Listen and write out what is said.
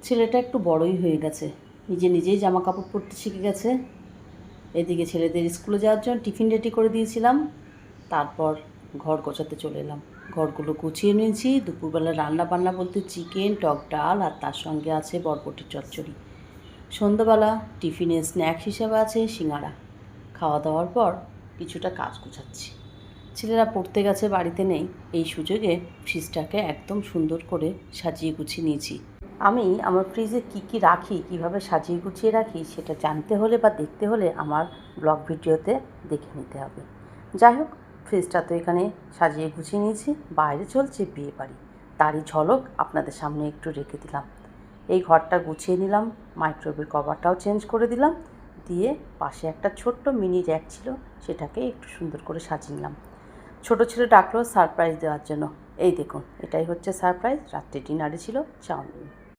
ছেলেটা একটু বড়ই হয়ে গেছে, নিজে নিজেই জামা কাপড় পরতে শিখে গেছে। এদিকে ছেলেদের স্কুলে যাওয়ার জন্য টিফিন রেডি করে দিয়েছিলাম, তারপর ঘর গোছাতে চলে এলাম। ঘরগুলো গুছিয়ে নিয়েছি। দুপুরবেলা রান্না বান্না বলতে চিকেন, টক ডাল, আর তার সঙ্গে আছে বরবটির চচ্চড়ি। সন্ধ্যাবেলা টিফিনে স্ন্যাক্স হিসেবে আছে সিঙ্গাড়া। খাওয়া দাওয়ার পর কিছুটা কাজ গুছাচ্ছি। ছেলেরা পড়তে গেছে, বাড়িতে নেই। এই সুযোগে ফ্রিজটাকে একদম সুন্দর করে সাজিয়ে গুছিয়ে নিয়েছি। আমি আমার ফ্রিজে কী রাখি, কীভাবে সাজিয়ে গুছিয়ে রাখি, সেটা জানতে হলে বা দেখতে হলে আমার ব্লগ ভিডিওতে দেখে নিতে হবে। যাই হোক, ফ্রিজটা তো এখানে সাজিয়ে গুছিয়ে নিয়েছি। বাইরে চলছে বিয়ে বাড়ি, তারই ঝলক আপনাদের সামনে একটু রেখে দিলাম। এই ঘরটা গুছিয়ে নিলাম, মাইক্রোওয়েভের কভারটাও চেঞ্জ করে দিলাম, দিয়ে পাশে একটা ছোট্ট মিনি র্যাক ছিল, সেটাকে একটু সুন্দর করে সাজিয়ে নিলাম। ছোটো ছেলে ডাকলো সারপ্রাইজ দেওয়ার জন্য। এই দেখুন, এটাই হচ্ছে সারপ্রাইজ। রাত্রে ডিনারে ছিল চাউমিন।